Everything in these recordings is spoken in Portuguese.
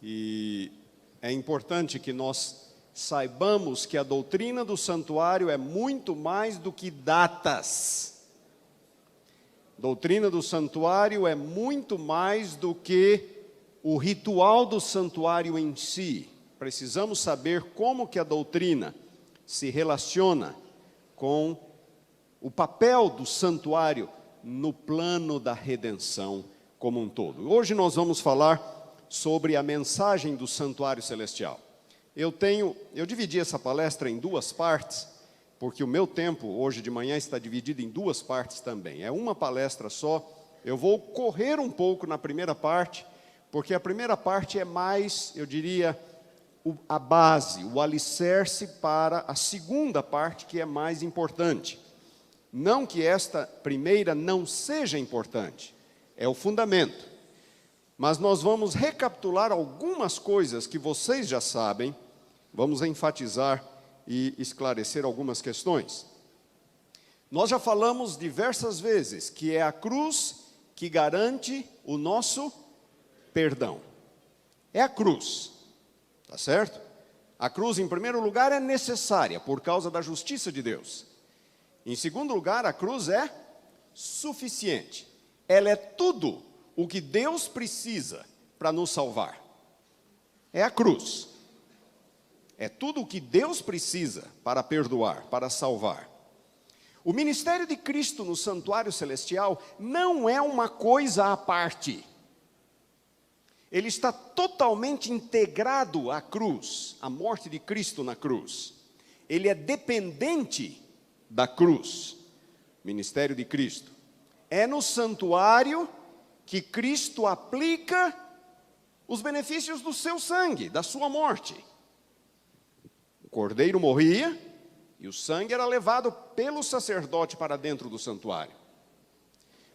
E é importante que nós saibamos que a doutrina do santuário é muito mais do que datas. Doutrina do santuário é muito mais do que o ritual do santuário em si. Precisamos saber como que a doutrina se relaciona com o papel do santuário no plano da redenção como um todo. Hoje nós vamos falar sobre a mensagem do santuário celestial. Eu dividi essa palestra em duas partes, porque o meu tempo hoje de manhã está dividido em duas partes também. É uma palestra só. Eu vou correr um pouco na primeira parte, porque a primeira parte é mais, eu diria, a base, o alicerce para a segunda parte, que é mais importante. Não que esta primeira não seja importante, é o fundamento. Mas nós vamos recapitular algumas coisas que vocês já sabem, vamos enfatizar e esclarecer algumas questões. Nós já falamos diversas vezes que é a cruz que garante o nosso perdão. É a cruz, tá certo? A cruz, em primeiro lugar, é necessária por causa da justiça de Deus. Em segundo lugar, a cruz é suficiente. Ela é tudo o que Deus precisa para nos salvar. É a cruz. É tudo o que Deus precisa para perdoar, para salvar. O ministério de Cristo no santuário celestial não é uma coisa à parte. Ele está totalmente integrado à cruz, à morte de Cristo na cruz. Ele é dependente da cruz, ministério de Cristo. É no santuário que Cristo aplica os benefícios do seu sangue, da sua morte. O cordeiro morria e o sangue era levado pelo sacerdote para dentro do santuário.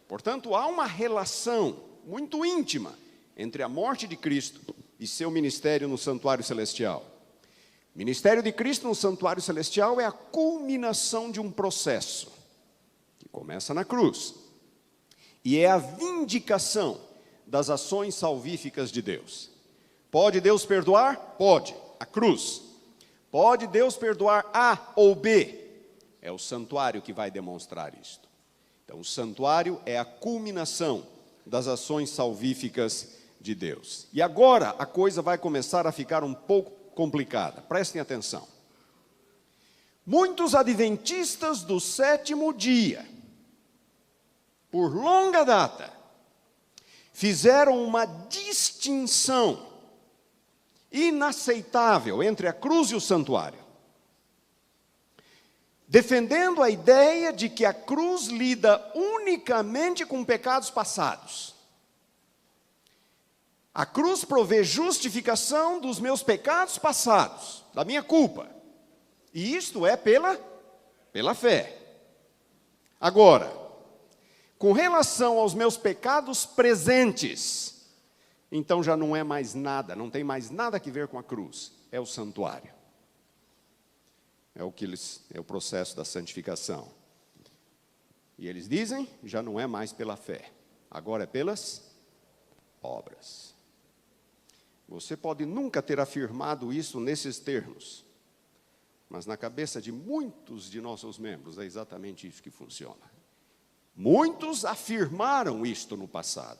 Portanto, há uma relação muito íntima entre a morte de Cristo e seu ministério no santuário celestial. O ministério de Cristo no santuário celestial é a culminação de um processo que começa na cruz e é a vindicação das ações salvíficas de Deus. Pode Deus perdoar? Pode. A cruz. Pode Deus perdoar A ou B? É o santuário que vai demonstrar isto. Então, o santuário é a culminação das ações salvíficas de Deus. E agora a coisa vai começar a ficar um pouco complicada. Prestem atenção. Muitos adventistas do sétimo dia, por longa data, fizeram uma distinção inaceitável entre a cruz e o santuário, defendendo a ideia de que a cruz lida unicamente com pecados passados. A cruz provê justificação dos meus pecados passados, da minha culpa. E isto é pela fé. Agora, com relação aos meus pecados presentes, então já não é mais nada, não tem mais nada a ver com a cruz, é o santuário. É o processo da santificação. E eles dizem, já não é mais pela fé, agora é pelas obras. Você pode nunca ter afirmado isso nesses termos, mas na cabeça de muitos de nossos membros é exatamente isso que funciona. Muitos afirmaram isto no passado,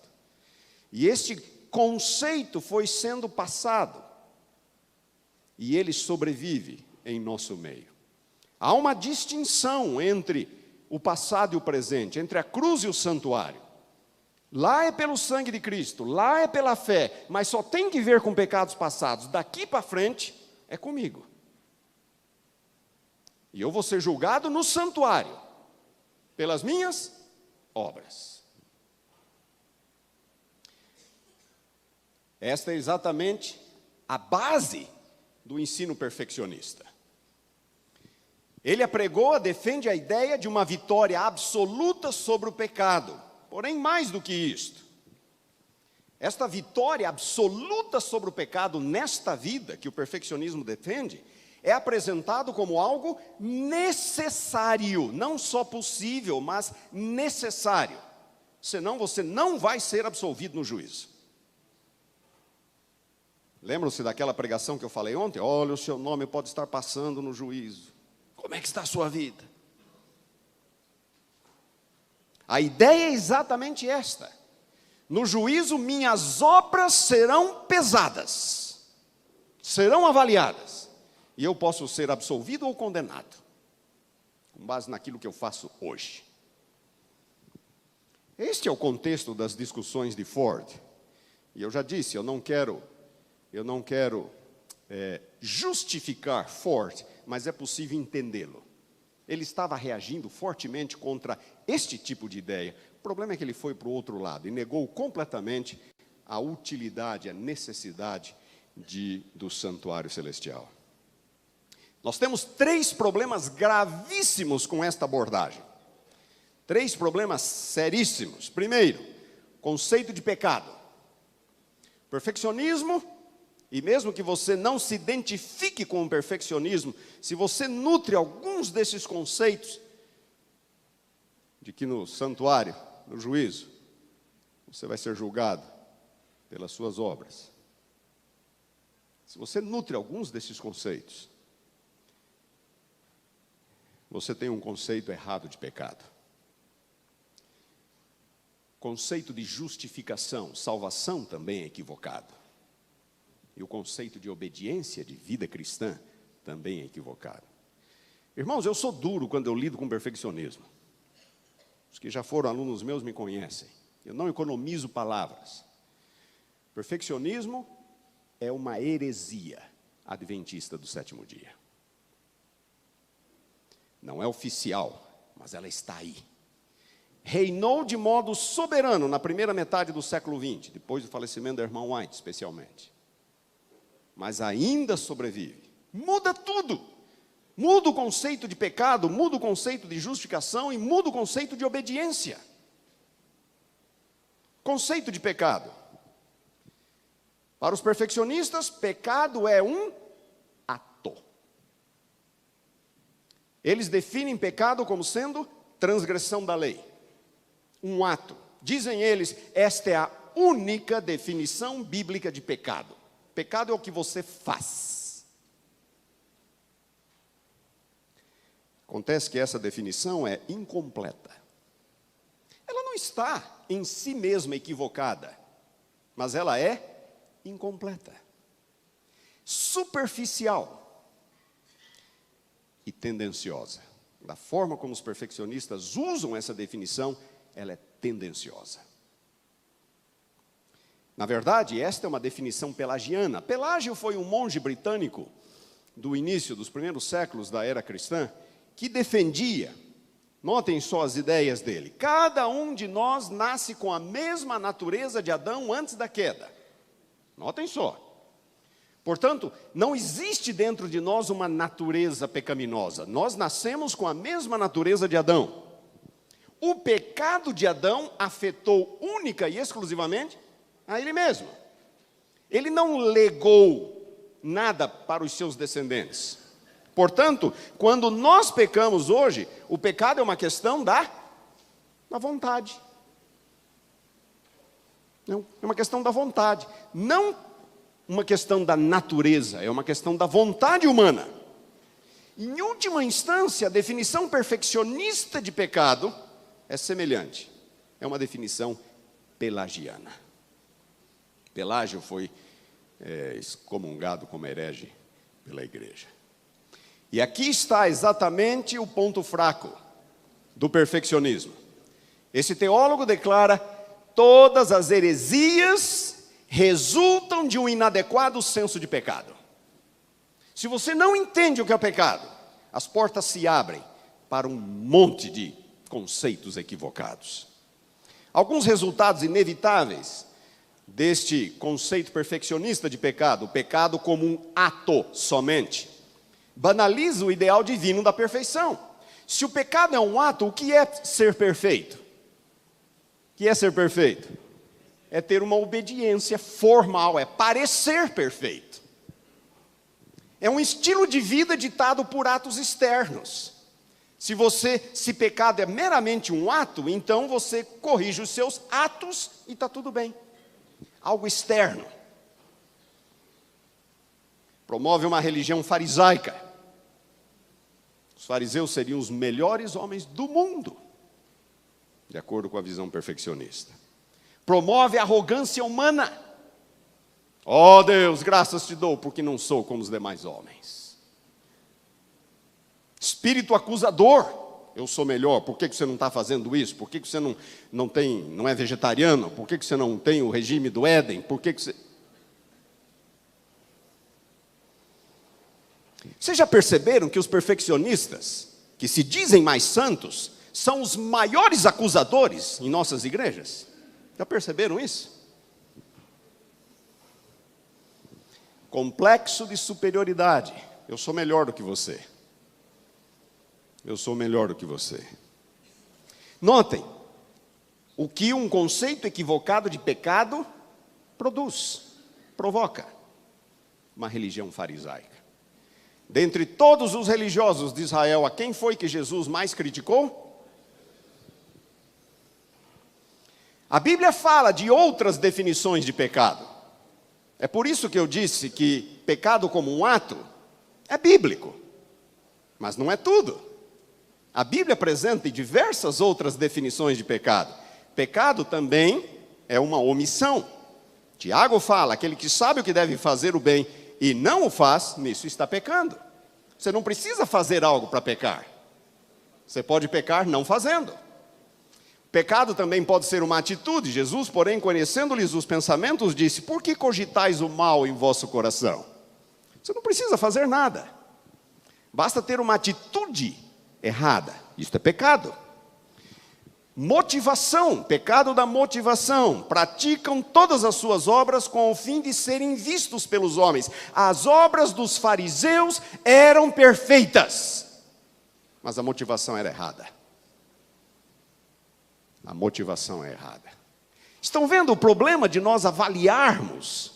e este conceito foi sendo passado, e ele sobrevive em nosso meio. Há uma distinção entre o passado e o presente, entre a cruz e o santuário. Lá é pelo sangue de Cristo, lá é pela fé, mas só tem que ver com pecados passados. Daqui para frente é comigo. E eu vou ser julgado no santuário, pelas minhas obras. Esta é exatamente a base do ensino perfeccionista. Ele apregoa, defende a ideia de uma vitória absoluta sobre o pecado. Porém, mais do que isto, esta vitória absoluta sobre o pecado nesta vida, que o perfeccionismo defende, é apresentado como algo necessário, não só possível, mas necessário. Senão você não vai ser absolvido no juízo. Lembram-se daquela pregação que eu falei ontem? Olha, o seu nome pode estar passando no juízo. Como é que está a sua vida? A ideia é exatamente esta. No juízo, minhas obras serão pesadas, serão avaliadas, e eu posso ser absolvido ou condenado, com base naquilo que eu faço hoje. Este é o contexto das discussões de Ford. E eu já disse, eu não quero justificar Ford, mas é possível entendê-lo. Ele estava reagindo fortemente contra este tipo de ideia. O problema é que ele foi para o outro lado e negou completamente a utilidade, a necessidade do santuário celestial. Nós temos 3 problemas gravíssimos com esta abordagem. 3 problemas seríssimos. Primeiro, conceito de pecado. Perfeccionismo, e mesmo que você não se identifique com o perfeccionismo, se você nutre alguns desses conceitos, de que no santuário, no juízo, você vai ser julgado pelas suas obras. Se você nutre alguns desses conceitos, você tem um conceito errado de pecado. Conceito de justificação, salvação também é equivocado. E o conceito de obediência, de vida cristã, também é equivocado. Irmãos, eu sou duro quando eu lido com perfeccionismo. Os que já foram alunos meus me conhecem. Eu não economizo palavras. Perfeccionismo é uma heresia adventista do 7º dia. Não é oficial, mas ela está aí. Reinou de modo soberano na primeira metade do século XX, depois do falecimento da irmã White, especialmente. Mas ainda sobrevive. Muda tudo. Muda o conceito de pecado, muda o conceito de justificação e muda o conceito de obediência. Conceito de pecado. Para os perfeccionistas, pecado é um ato. Eles definem pecado como sendo transgressão da lei. Um ato. Dizem eles, esta é a única definição bíblica de pecado. Pecado é o que você faz. Acontece que essa definição é incompleta. Ela não está em si mesma equivocada, mas ela é incompleta, superficial e tendenciosa. Da forma como os perfeccionistas usam essa definição, ela é tendenciosa. Na verdade, esta é uma definição pelagiana. Pelágio foi um monge britânico do início dos primeiros séculos da era cristã, que defendia, notem só as ideias dele, cada um de nós nasce com a mesma natureza de Adão antes da queda. Notem só. Portanto, não existe dentro de nós uma natureza pecaminosa. Nós nascemos com a mesma natureza de Adão. O pecado de Adão afetou única e exclusivamente a ele mesmo. Ele não legou nada para os seus descendentes. Portanto, quando nós pecamos hoje, o pecado é uma questão da vontade. Não, é uma questão da vontade. Não uma questão da natureza, é uma questão da vontade humana. Em última instância, a definição perfeccionista de pecado é semelhante. É uma definição pelagiana. Pelágio foi excomungado como herege pela igreja. E aqui está exatamente o ponto fraco do perfeccionismo. Esse teólogo declara: todas as heresias resultam de um inadequado senso de pecado. Se você não entende o que é pecado, as portas se abrem para um monte de conceitos equivocados. Alguns resultados inevitáveis deste conceito perfeccionista de pecado, o pecado como um ato somente, banaliza o ideal divino da perfeição. Se o pecado é um ato, o que é ser perfeito? O que é ser perfeito? É ter uma obediência formal, é parecer perfeito. É um estilo de vida ditado por atos externos. Se pecado é meramente um ato, então você corrige os seus atos e está tudo bem. Algo externo. promove uma religião farisaica. Os fariseus seriam os melhores homens do mundo, de acordo com a visão perfeccionista. Promove a arrogância humana. Ó Deus, graças te dou, porque não sou como os demais homens. Espírito acusador. Eu sou melhor, por que você não está fazendo isso? Por que você não é vegetariano? Por que você não tem o regime do Éden? Por que você... Vocês já perceberam que os perfeccionistas, que se dizem mais santos, são os maiores acusadores em nossas igrejas? Já perceberam isso? Complexo de superioridade. Eu sou melhor do que você. Eu sou melhor do que você. Notem, o que um conceito equivocado de pecado provoca uma religião farisaica. Dentre todos os religiosos de Israel, a quem foi que Jesus mais criticou? A Bíblia fala de outras definições de pecado. É por isso que eu disse que pecado como um ato é bíblico, mas não é tudo. A Bíblia apresenta diversas outras definições de pecado. Pecado também é uma omissão. Tiago fala, aquele que sabe o que deve fazer o bem e não o faz, nisso está pecando. Você não precisa fazer algo para pecar. Você pode pecar não fazendo. Pecado também pode ser uma atitude. Jesus, porém, conhecendo-lhes os pensamentos, disse: por que cogitais o mal em vosso coração? Você não precisa fazer nada. Basta ter uma atitude errada. Isto é pecado. Motivação, pecado da motivação. Praticam todas as suas obras com o fim de serem vistos pelos homens. As obras dos fariseus eram perfeitas, mas a motivação era errada. A motivação é errada. Estão vendo o problema de nós avaliarmos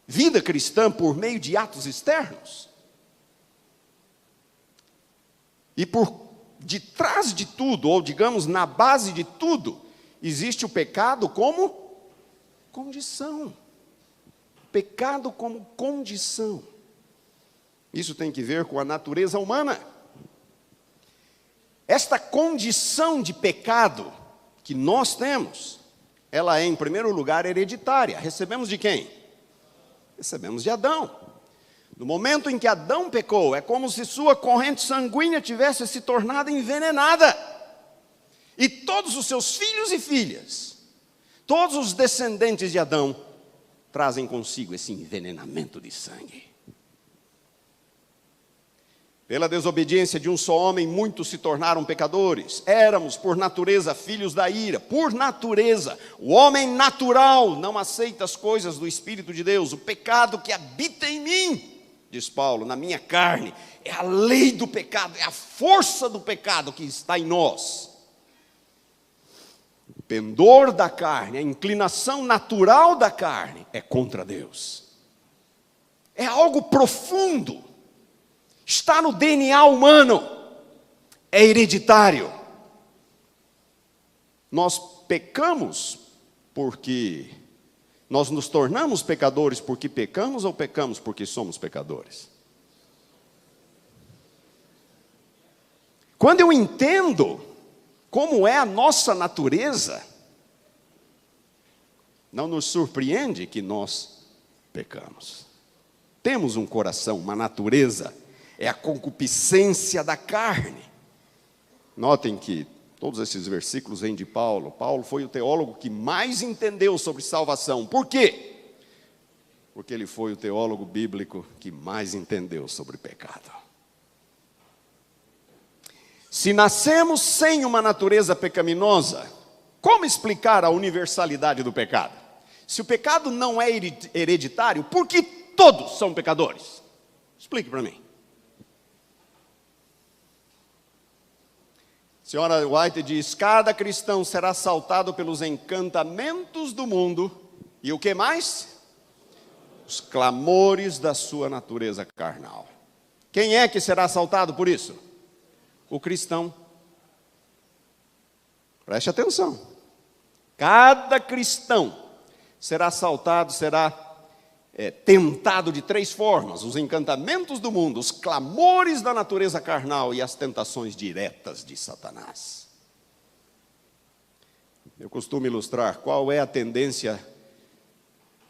vida cristã por meio de atos externos? E por detrás de tudo, ou digamos, na base de tudo, existe o pecado como condição. Pecado como condição. Isso tem que ver com a natureza humana. Esta condição de pecado que nós temos, ela é, em primeiro lugar, hereditária. Recebemos de quem? Recebemos de Adão. No momento em que Adão pecou, é como se sua corrente sanguínea tivesse se tornado envenenada. E todos os seus filhos e filhas, todos os descendentes de Adão, trazem consigo esse envenenamento de sangue. Pela desobediência de um só homem, muitos se tornaram pecadores. Éramos, por natureza, filhos da ira. Por natureza, o homem natural não aceita as coisas do Espírito de Deus. O pecado que habita em mim, diz Paulo, na minha carne, é a lei do pecado, é a força do pecado que está em nós. O pendor da carne, a inclinação natural da carne é contra Deus. É algo profundo, está no DNA humano, é hereditário. Nós pecamos porque... Nós nos tornamos pecadores porque pecamos ou pecamos porque somos pecadores? Quando eu entendo como é a nossa natureza, não nos surpreende que nós pecamos. Temos um coração, uma natureza, é a concupiscência da carne. Notem que todos esses versículos vêm de Paulo. Paulo foi o teólogo que mais entendeu sobre salvação. Por quê? Porque ele foi o teólogo bíblico que mais entendeu sobre pecado. Se nascemos sem uma natureza pecaminosa, como explicar a universalidade do pecado? Se o pecado não é hereditário, por que todos são pecadores? Explique para mim. Senhora White diz: cada cristão será assaltado pelos encantamentos do mundo. E o que mais? Os clamores da sua natureza carnal. Quem é que será assaltado por isso? O cristão. Preste atenção. Cada cristão será assaltado, será tentado de três formas: os encantamentos do mundo, os clamores da natureza carnal e as tentações diretas de Satanás. Eu costumo ilustrar qual é a tendência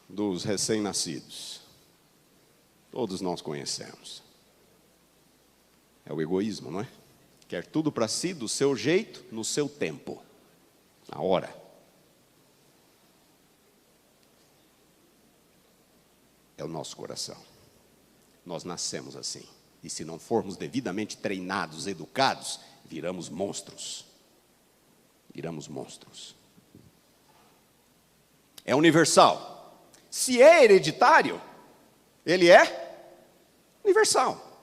dos recém-nascidos. Todos nós conhecemos. É o egoísmo, não é? Quer tudo para si, do seu jeito, no seu tempo, na hora. É o nosso coração. Nós nascemos assim. E se não formos devidamente treinados, educados, viramos monstros. Viramos monstros. É universal. Se é hereditário, ele é universal.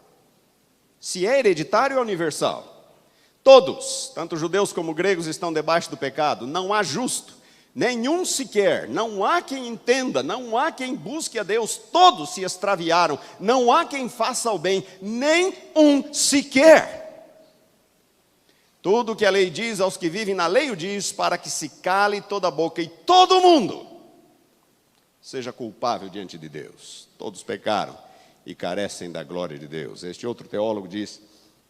Se é hereditário, é universal. Todos, tanto judeus como gregos, estão debaixo do pecado. Não há justo, nenhum sequer. Não há quem entenda, não há quem busque a Deus. Todos se extraviaram. Não há quem faça o bem, nem um sequer. Tudo que a lei diz aos que vivem na lei o diz, para que se cale toda a boca e todo mundo seja culpável diante de Deus. Todos pecaram e carecem da glória de Deus. Este outro teólogo diz: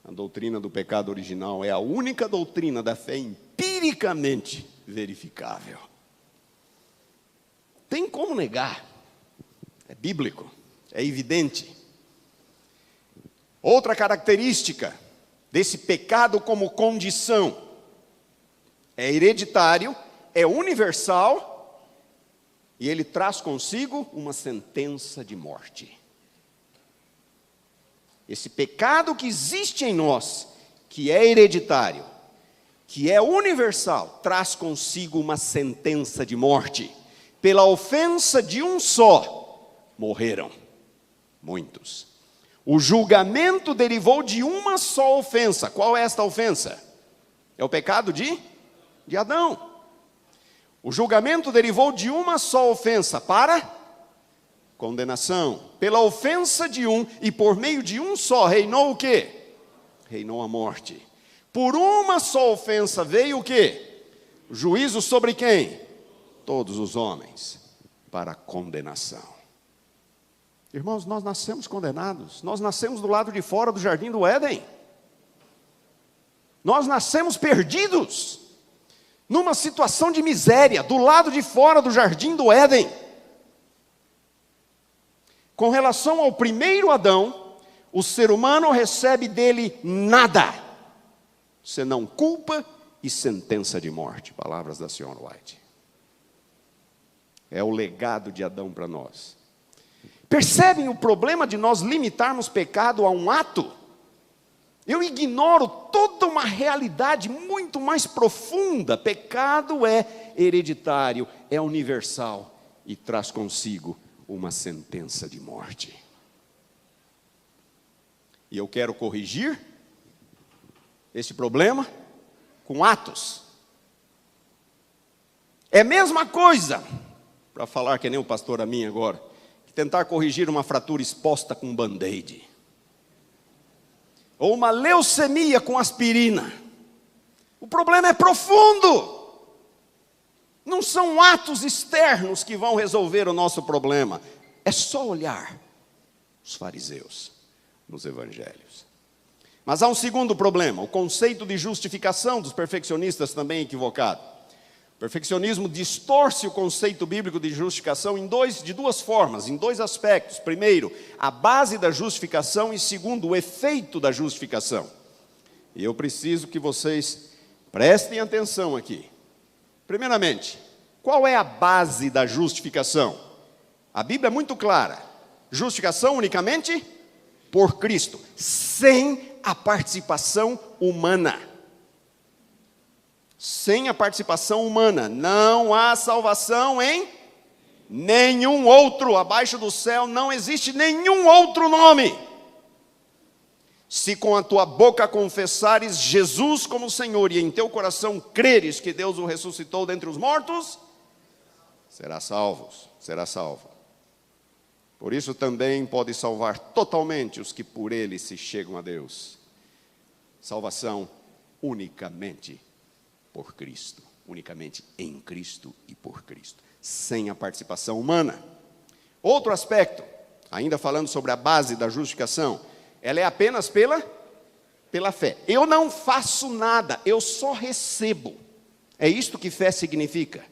a doutrina do pecado original é a única doutrina da fé empiricamente verificável. Tem como negar? É bíblico, é evidente. Outra característica desse pecado como condição: é hereditário, é universal e ele traz consigo uma sentença de morte. Esse pecado que existe em nós, que é hereditário, que é universal, traz consigo uma sentença de morte. Pela ofensa de um só, morreram muitos. O julgamento derivou de uma só ofensa. Qual é esta ofensa? É o pecado de Adão. O julgamento derivou de uma só ofensa para condenação. Pela ofensa de um e por meio de um só reinou o quê? Reinou a morte. Por uma só ofensa veio o quê? Juízo sobre quem? Todos os homens, para condenação. Irmãos, nós nascemos condenados. Nós nascemos do lado de fora do jardim do Éden. Nós nascemos perdidos, numa situação de miséria, do lado de fora do jardim do Éden. Com relação ao primeiro Adão, o ser humano recebe dele nada, senão culpa e sentença de morte. Palavras da senhora White. É o legado de Adão para nós. Percebem o problema de nós limitarmos pecado a um ato? Eu ignoro toda uma realidade muito mais profunda. Pecado é hereditário, é universal e traz consigo uma sentença de morte. E eu quero corrigir esse problema com atos. É a mesma coisa, para falar que nem o pastor a mim agora, que tentar corrigir uma fratura exposta com band-aid. Ou uma leucemia com aspirina. O problema é profundo. Não são atos externos que vão resolver o nosso problema. É só olhar os fariseus nos evangelhos. Mas há um segundo problema: o conceito de justificação dos perfeccionistas também é equivocado. O perfeccionismo distorce o conceito bíblico de justificação de duas formas, em dois aspectos. Primeiro, a base da justificação, e segundo, o efeito da justificação. E eu preciso que vocês prestem atenção aqui. Primeiramente, qual é a base da justificação? A Bíblia é muito clara: justificação unicamente por Cristo, sem a participação humana. Sem a participação humana, não há salvação em nenhum outro. Abaixo do céu não existe nenhum outro nome. Se com a tua boca confessares Jesus como Senhor e em teu coração creres que Deus o ressuscitou dentre os mortos, será salvo. Por isso também pode salvar totalmente os que por ele se chegam a Deus. Salvação unicamente por Cristo, unicamente em Cristo e por Cristo, sem a participação humana. Outro aspecto, ainda falando sobre a base da justificação, ela é apenas pela fé. Eu não faço nada, eu só recebo. É isto que fé significa.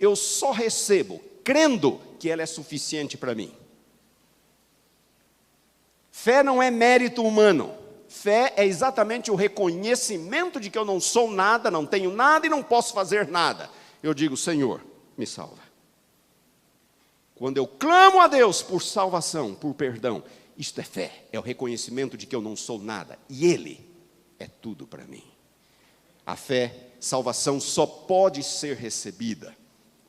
Eu só recebo, crendo que ela é suficiente para mim. Fé não é mérito humano. Fé é exatamente o reconhecimento de que eu não sou nada, não tenho nada e não posso fazer nada. Eu digo, Senhor, me salva. Quando eu clamo a Deus por salvação, por perdão, isto é fé, é o reconhecimento de que eu não sou nada. E Ele é tudo para mim. A fé, salvação só pode ser recebida.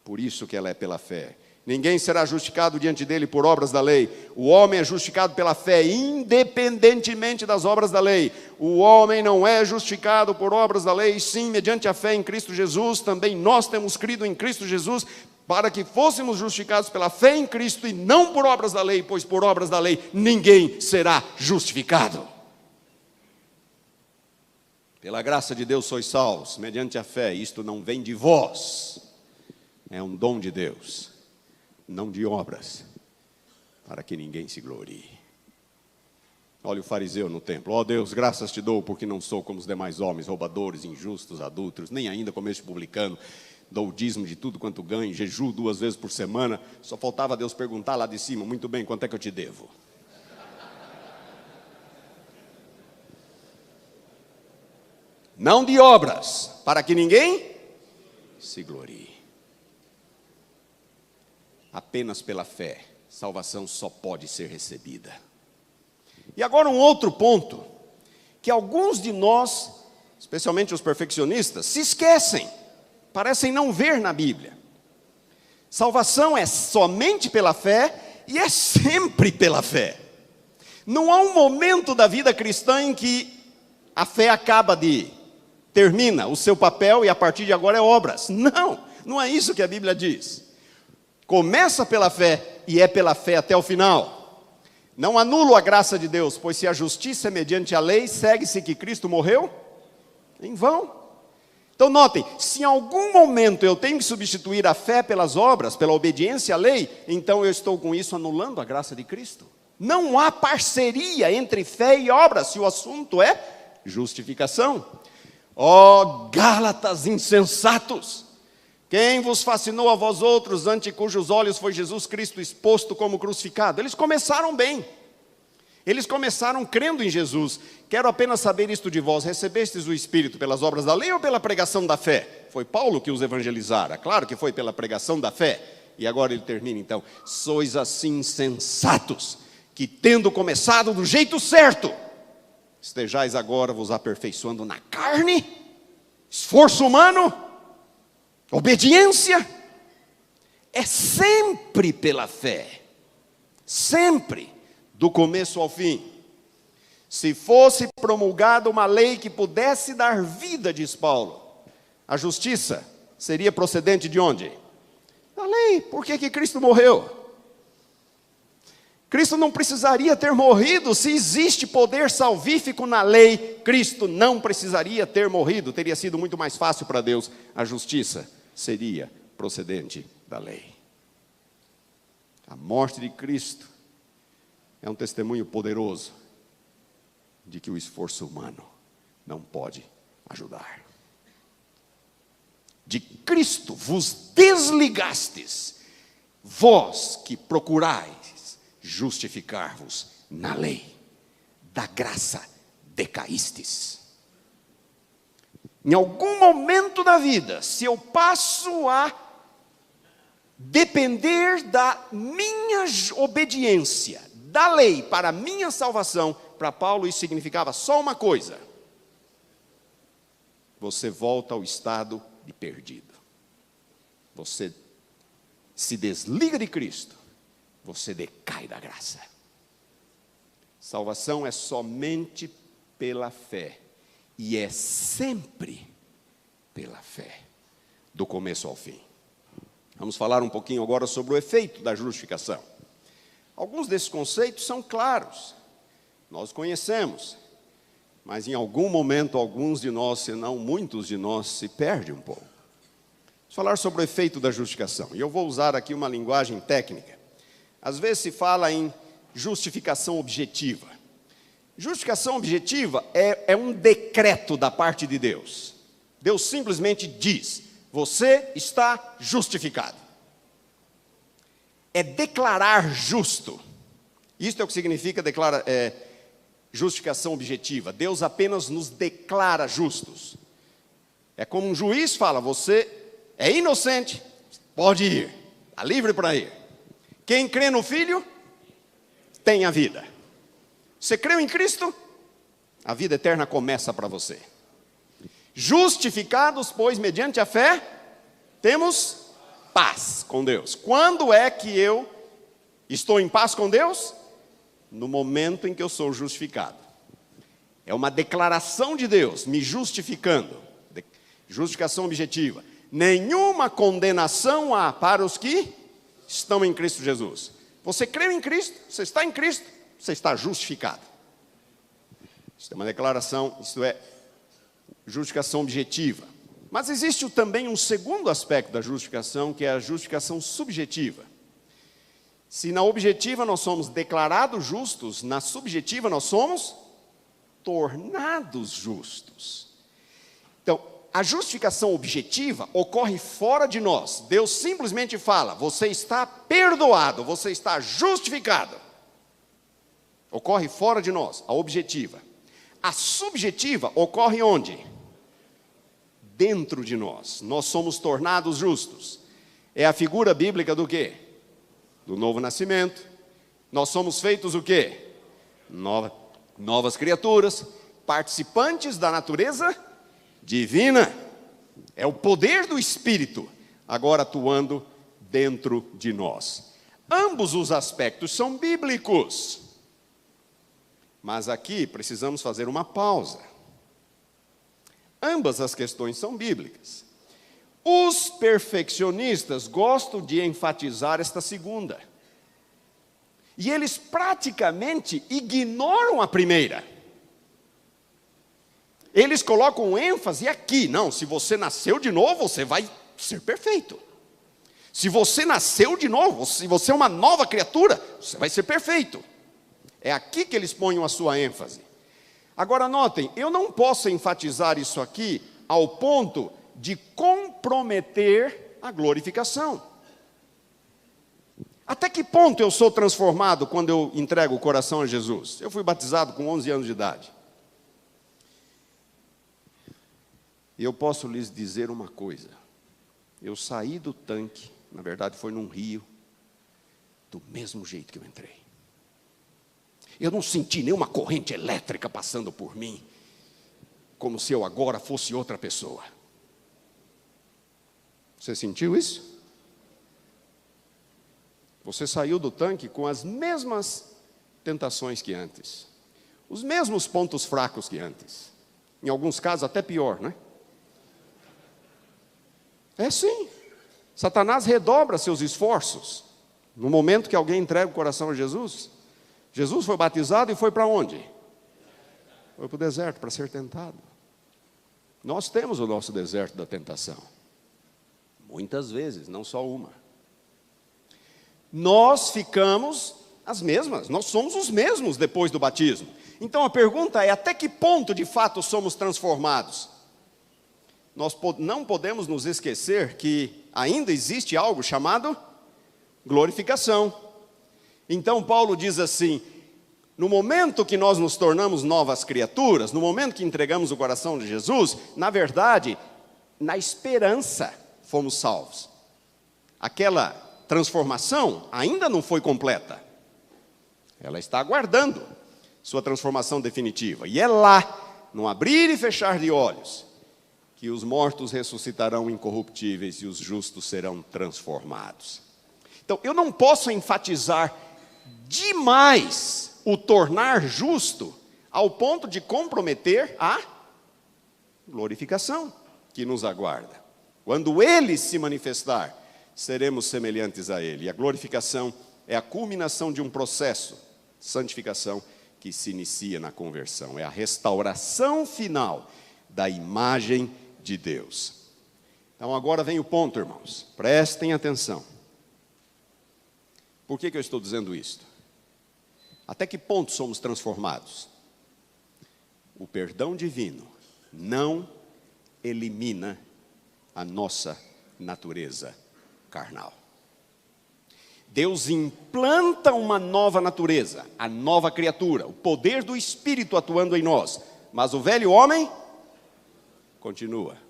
Por isso que ela é pela fé. Ninguém será justificado diante dele por obras da lei. O homem é justificado pela fé, independentemente das obras da lei. O homem não é justificado por obras da lei, sim, mediante a fé em Cristo Jesus. Também nós temos crido em Cristo Jesus, para que fôssemos justificados pela fé em Cristo e não por obras da lei, pois por obras da lei ninguém será justificado. Pela graça de Deus sois salvos, mediante a fé. Isto não vem de vós, é um dom de Deus, não de obras, para que ninguém se glorie. Olha o fariseu no templo. Ó Deus, graças te dou, porque não sou como os demais homens, roubadores, injustos, adúlteros, nem ainda como este publicano. Dou o dízimo de tudo quanto ganho, jejuo 2 vezes por semana. Só faltava Deus perguntar lá de cima, muito bem, quanto é que eu te devo? Não de obras, para que ninguém se glorie. Apenas pela fé, salvação só pode ser recebida. E agora um outro ponto, que alguns de nós, especialmente os perfeccionistas, se esquecem, parecem não ver na Bíblia. Salvação é somente pela fé e é sempre pela fé. Não há um momento da vida cristã em que a fé termina o seu papel e a partir de agora é obras. Não, não é isso que a Bíblia diz. Começa pela fé e é pela fé até o final. Não anulo a graça de Deus, pois se a justiça é mediante a lei, segue-se que Cristo morreu em vão. Então notem, se em algum momento eu tenho que substituir a fé pelas obras, pela obediência à lei, então eu estou com isso anulando a graça de Cristo. Não há parceria entre fé e obras, se o assunto é justificação. Ó Gálatas insensatos! Quem vos fascinou a vós outros, ante cujos olhos foi Jesus Cristo exposto como crucificado? Eles começaram bem. Eles começaram crendo em Jesus. Quero apenas saber isto de vós: recebestes o Espírito pelas obras da lei ou pela pregação da fé? Foi Paulo que os evangelizara. Claro que foi pela pregação da fé. E agora ele termina então: sois assim insensatos, que tendo começado do jeito certo, estejais agora vos aperfeiçoando na carne, esforço humano, obediência. É sempre pela fé, sempre, do começo ao fim. Se fosse promulgada uma lei que pudesse dar vida, diz Paulo, a justiça seria procedente de onde? Da lei. Por que Cristo morreu? Cristo não precisaria ter morrido. Se existe poder salvífico na lei, Cristo não precisaria ter morrido. Teria sido muito mais fácil para Deus. A justiça seria procedente da lei. A morte de Cristo é um testemunho poderoso de que o esforço humano não pode ajudar. De Cristo vos desligastes, vós que procurais justificar-vos na lei, da graça decaístes. Em algum momento da vida, se eu passo a depender da minha obediência, da lei para a minha salvação, para Paulo isso significava só uma coisa: você volta ao estado de perdido. Você se desliga de Cristo, você decai da graça. Salvação é somente pela fé, e é sempre pela fé, do começo ao fim. Vamos falar um pouquinho agora sobre o efeito da justificação. Alguns desses conceitos são claros, nós conhecemos, mas em algum momento alguns de nós, se não muitos de nós, se perdem um pouco. Vamos falar sobre o efeito da justificação, e eu vou usar aqui uma linguagem técnica. às vezes se fala em justificação objetiva. Justificação objetiva é um decreto da parte de Deus. Deus simplesmente diz: você está justificado. É declarar justo. Isto é o que significa justificação objetiva. Deus apenas nos declara justos. É como um juiz fala: você é inocente, pode ir, está livre para ir. Quem crê no Filho, tem a vida. Você creu em Cristo? A vida eterna começa para você. Justificados, pois, mediante a fé, temos paz com Deus. Quando é que eu estou em paz com Deus? No momento em que eu sou justificado. É uma declaração de Deus me justificando. Justificação objetiva. Nenhuma condenação há para os que estão em Cristo Jesus. Você creu em Cristo, você está em Cristo, você está justificado. Isso é uma declaração, isso é justificação objetiva. Mas existe também um segundo aspecto da justificação, que é a justificação subjetiva. Se na objetiva nós somos declarados justos, na subjetiva nós somos tornados justos. Então, a justificação objetiva ocorre fora de nós. Deus simplesmente fala: você está perdoado, você está justificado. Ocorre fora de nós, a objetiva. A subjetiva ocorre onde? Dentro de nós. Nós somos tornados justos. É a figura bíblica do quê? Do novo nascimento. Nós somos feitos o quê? Novas criaturas, participantes da natureza divina. É o poder do Espírito agora atuando dentro de nós. Ambos os aspectos são bíblicos. Mas aqui precisamos fazer uma pausa. Ambas as questões são bíblicas. Os perfeccionistas gostam de enfatizar esta segunda. E eles praticamente ignoram a primeira. Eles colocam ênfase aqui. Não, se você nasceu de novo, você vai ser perfeito. Se você nasceu de novo, se você é uma nova criatura, você vai ser perfeito. É aqui que eles põem a sua ênfase. Agora notem, eu não posso enfatizar isso aqui ao ponto de comprometer a glorificação. Até que ponto eu sou transformado quando eu entrego o coração a Jesus? Eu fui batizado com 11 anos de idade. E eu posso lhes dizer uma coisa. Eu saí do tanque, na verdade foi num rio, do mesmo jeito que eu entrei. Eu não senti nenhuma corrente elétrica passando por mim, como se eu agora fosse outra pessoa. Você sentiu isso? Você saiu do tanque com as mesmas tentações que antes, os mesmos pontos fracos que antes. Em alguns casos até pior, né? É sim. Satanás redobra seus esforços no momento que alguém entrega o coração a Jesus. Jesus foi batizado e foi para onde? Foi para o deserto para ser tentado. Nós temos o nosso deserto da tentação. Muitas vezes, não só uma. Nós ficamos as mesmas, nós somos os mesmos depois do batismo. Então a pergunta é: até que ponto de fato somos transformados? Nós não podemos nos esquecer que ainda existe algo chamado glorificação. Então Paulo diz assim: no momento que nós nos tornamos novas criaturas, no momento que entregamos o coração de Jesus, na verdade, na esperança fomos salvos. Aquela transformação ainda não foi completa. Ela está aguardando sua transformação definitiva. E é lá, no abrir e fechar de olhos, que os mortos ressuscitarão incorruptíveis e os justos serão transformados. Então, eu não posso enfatizar demais o tornar justo ao ponto de comprometer a glorificação que nos aguarda. Quando Ele se manifestar, seremos semelhantes a Ele. E a glorificação é a culminação de um processo de santificação que se inicia na conversão. É a restauração final da imagem de Deus. Então agora vem o ponto, irmãos. Prestem atenção. Por que eu estou dizendo isto? Até que ponto somos transformados? O perdão divino não elimina a nossa natureza carnal. Deus implanta uma nova natureza, a nova criatura, o poder do Espírito atuando em nós. Mas o velho homem continua.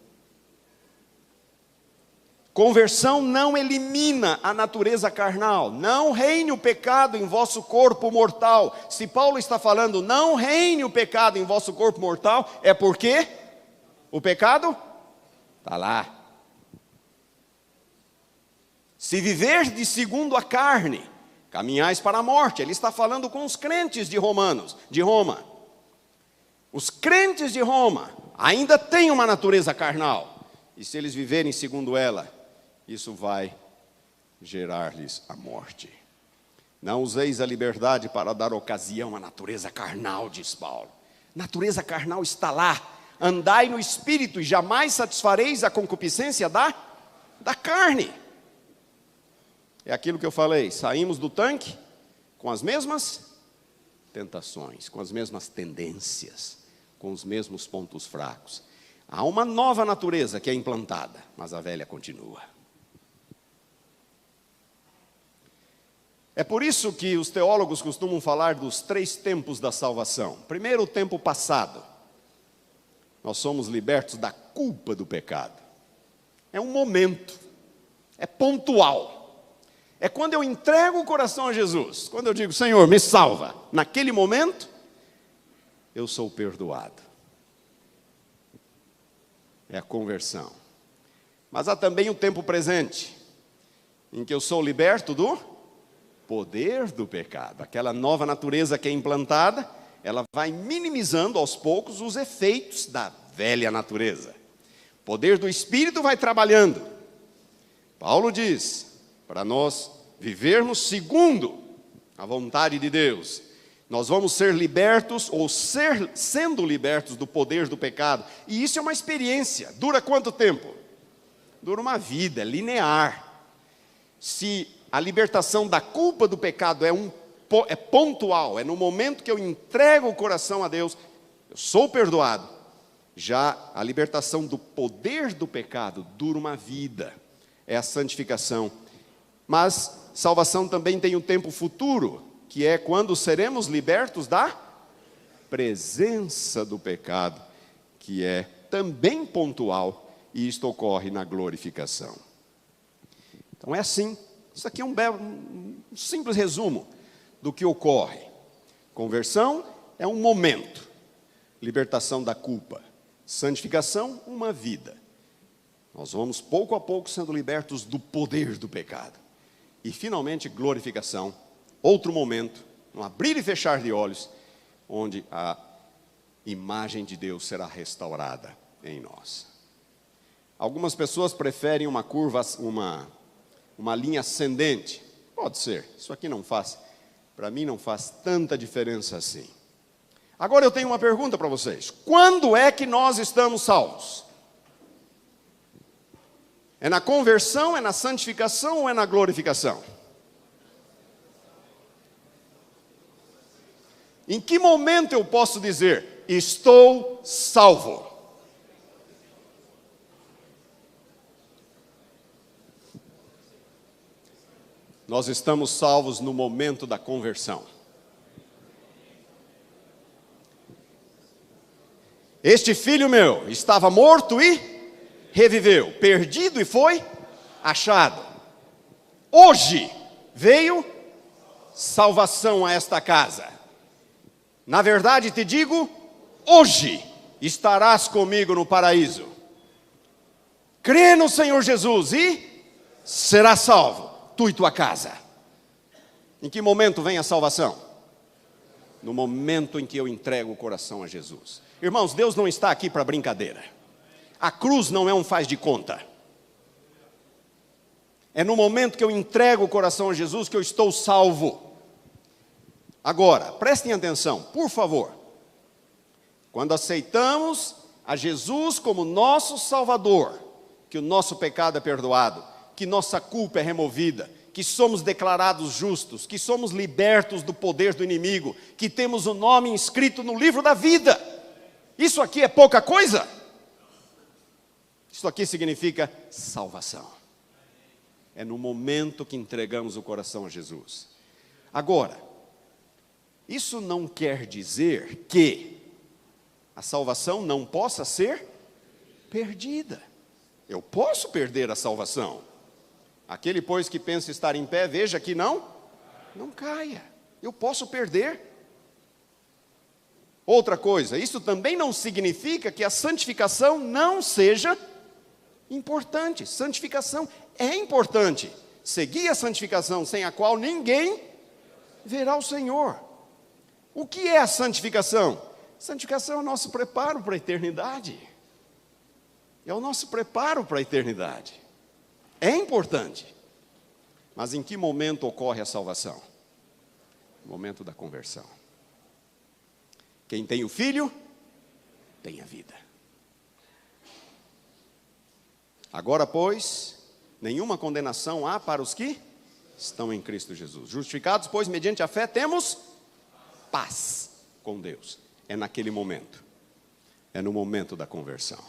Conversão não elimina a natureza carnal. Não reine o pecado em vosso corpo mortal. Se Paulo está falando, não reine o pecado em vosso corpo mortal, é porque o pecado está lá. Se viverdes segundo a carne, caminhais para a morte. Ele está falando com os crentes de Roma. Os crentes de Roma ainda têm uma natureza carnal. E se eles viverem segundo ela, isso vai gerar-lhes a morte. Não useis a liberdade para dar ocasião à natureza carnal, diz Paulo. Natureza carnal está lá. Andai no Espírito e jamais satisfareis a concupiscência da carne. É aquilo que eu falei, saímos do tanque com as mesmas tentações, com as mesmas tendências, com os mesmos pontos fracos. Há uma nova natureza que é implantada, mas a velha continua. É por isso que os teólogos costumam falar dos 3 tempos da salvação. Primeiro, o tempo passado. Nós somos libertos da culpa do pecado. É um momento, é pontual. É quando eu entrego o coração a Jesus, quando eu digo, Senhor, me salva. Naquele momento, eu sou perdoado. É a conversão. Mas há também o tempo presente, em que eu sou liberto do poder do pecado. Aquela nova natureza que é implantada, ela vai minimizando aos poucos os efeitos da velha natureza. O poder do Espírito vai trabalhando. Paulo diz, para nós vivermos segundo a vontade de Deus, nós vamos ser libertos, ou sendo libertos do poder do pecado. E isso é uma experiência. Dura quanto tempo? Dura uma vida, é linear. Se a libertação da culpa do pecado é pontual, é no momento que eu entrego o coração a Deus, eu sou perdoado. Já a libertação do poder do pecado dura uma vida, é a santificação. Mas salvação também tem um tempo futuro, que é quando seremos libertos da presença do pecado, que é também pontual, e isto ocorre na glorificação. Então é assim, isso aqui é um simples resumo do que ocorre. Conversão é um momento, libertação da culpa, santificação, uma vida. Nós vamos pouco a pouco sendo libertos do poder do pecado. E finalmente glorificação, outro momento, um abrir e fechar de olhos, onde a imagem de Deus será restaurada em nós. Algumas pessoas preferem uma curva, uma linha ascendente. Pode ser, isso aqui não faz, para mim não faz tanta diferença assim. Agora eu tenho uma pergunta para vocês. Quando é que nós estamos salvos? É na conversão, é na santificação ou é na glorificação? Em que momento eu posso dizer, estou salvo? Nós estamos salvos no momento da conversão. Este filho meu estava morto e reviveu, perdido e foi achado. Hoje veio salvação a esta casa. Na verdade te digo, hoje estarás comigo no paraíso. Crê no Senhor Jesus e serás salvo, tu e tua casa. Em que momento vem a salvação? No momento em que eu entrego o coração a Jesus. Irmãos, Deus não está aqui para brincadeira. A cruz não é um faz de conta. É no momento que eu entrego o coração a Jesus que eu estou salvo. Agora, prestem atenção, por favor. Quando aceitamos a Jesus como nosso Salvador, que o nosso pecado é perdoado, que nossa culpa é removida, que somos declarados justos, que somos libertos do poder do inimigo, que temos o nome inscrito no livro da vida. Isso aqui é pouca coisa? Isso aqui significa salvação. É no momento que entregamos o coração a Jesus. Agora, isso não quer dizer que a salvação não possa ser perdida. Eu posso perder a salvação. Aquele, pois, que pensa estar em pé, veja que não caia. Eu posso perder. Outra coisa, isso também não significa que a santificação não seja importante. Santificação é importante. Seguir a santificação, sem a qual ninguém verá o Senhor. O que é a santificação? Santificação é o nosso preparo para a eternidade. É o nosso preparo para a eternidade. É importante. Mas em que momento ocorre a salvação? No momento da conversão. Quem tem o Filho, tem a vida. Agora, pois, nenhuma condenação há para os que estão em Cristo Jesus. Justificados, pois, mediante a fé, temos paz com Deus. É naquele momento. É no momento da conversão.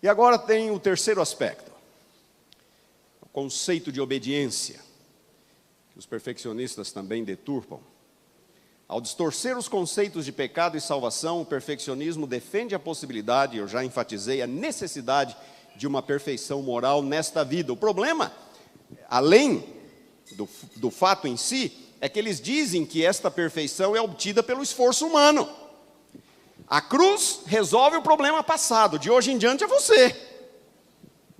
E agora tem o terceiro aspecto. O conceito de obediência, que os perfeccionistas também deturpam. Ao distorcer os conceitos de pecado e salvação, o perfeccionismo defende a possibilidade, eu já enfatizei, a necessidade de uma perfeição moral nesta vida. O problema, além do fato em si, é que eles dizem que esta perfeição é obtida pelo esforço humano. A cruz resolve o problema passado, de hoje em diante é você.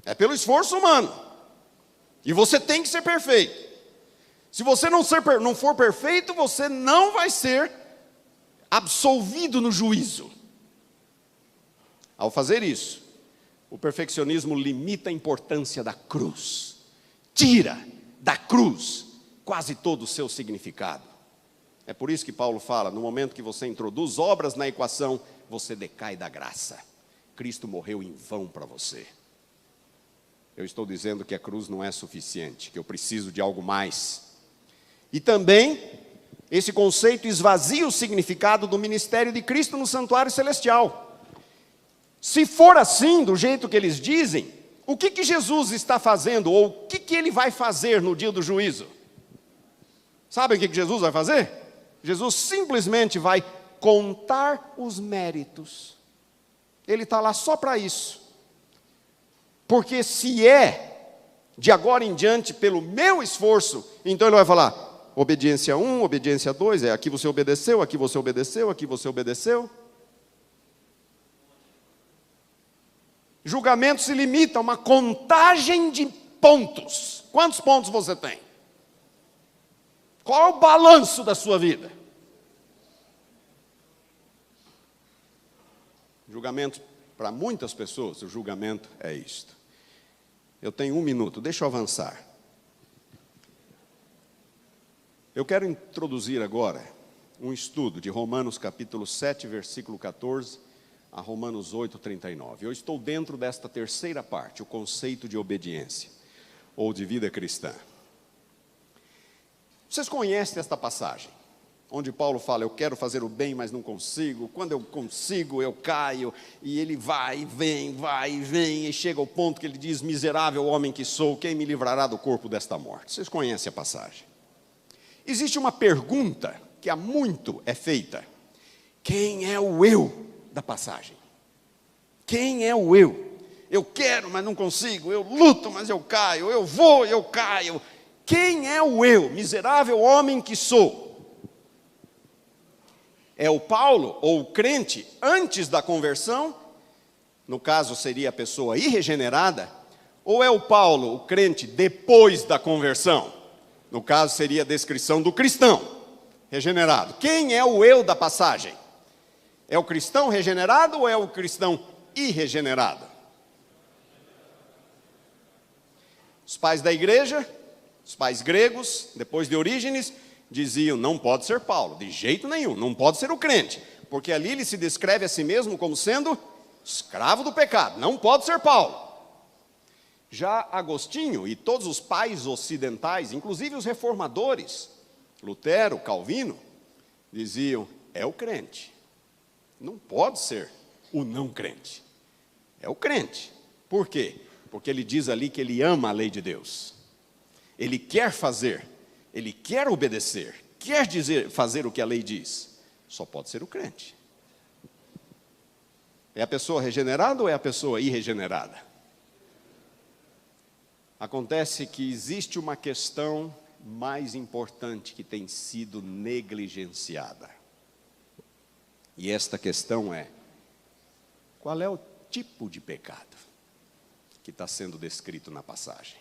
É pelo esforço humano. E você tem que ser perfeito. Se você não for perfeito, você não vai ser absolvido no juízo. Ao fazer isso, o perfeccionismo limita a importância da cruz. Tira da cruz quase todo o seu significado. É por isso que Paulo fala, no momento que você introduz obras na equação, você decai da graça. Cristo morreu em vão para você. Eu estou dizendo que a cruz não é suficiente, que eu preciso de algo mais. E também, esse conceito esvazia o significado do ministério de Cristo no santuário celestial. Se for assim, do jeito que eles dizem, o que Jesus está fazendo, ou o que Ele vai fazer no dia do juízo? Sabem o que Jesus vai fazer? Jesus simplesmente vai contar os méritos. Ele está lá só para isso. Porque se é, de agora em diante, pelo meu esforço, então Ele vai falar, obediência 1, obediência 2, aqui você obedeceu, aqui você obedeceu, aqui você obedeceu. Julgamento se limita a uma contagem de pontos. Quantos pontos você tem? Qual é o balanço da sua vida? Julgamento, para muitas pessoas, o julgamento é isto. Eu tenho 1 minuto, deixa eu avançar. Eu quero introduzir agora um estudo de Romanos capítulo 7, versículo 14, a Romanos 8, 39. Eu estou dentro desta terceira parte, o conceito de obediência, ou de vida cristã. Vocês conhecem esta passagem, onde Paulo fala, eu quero fazer o bem, mas não consigo, quando eu consigo, eu caio, e ele vai e vem, e chega ao ponto que ele diz, miserável homem que sou, quem me livrará do corpo desta morte? Vocês conhecem a passagem. Existe uma pergunta que há muito é feita. Quem é o eu da passagem? Quem é o eu? Eu quero, mas não consigo. Eu luto, mas eu caio. Eu vou, eu caio. Quem é o eu? Miserável homem que sou. É o Paulo, ou o crente, antes da conversão? No caso, seria a pessoa irregenerada? Ou é o Paulo, o crente, depois da conversão? No caso, seria a descrição do cristão regenerado. Quem é o eu da passagem? É o cristão regenerado ou é o cristão irregenerado? Os pais da igreja, os pais gregos, depois de Orígenes, diziam, não pode ser Paulo, de jeito nenhum, não pode ser o crente, porque ali ele se descreve a si mesmo como sendo escravo do pecado, não pode ser Paulo. Já Agostinho e todos os pais ocidentais, inclusive os reformadores, Lutero, Calvino, diziam: é o crente. Não pode ser o não crente. É o crente. Por quê? Porque ele diz ali que ele ama a lei de Deus. Ele quer fazer, ele quer obedecer, quer fazer o que a lei diz. Só pode ser o crente. É a pessoa regenerada ou é a pessoa irregenerada? Acontece que existe uma questão mais importante que tem sido negligenciada. E esta questão é: qual é o tipo de pecado que está sendo descrito na passagem?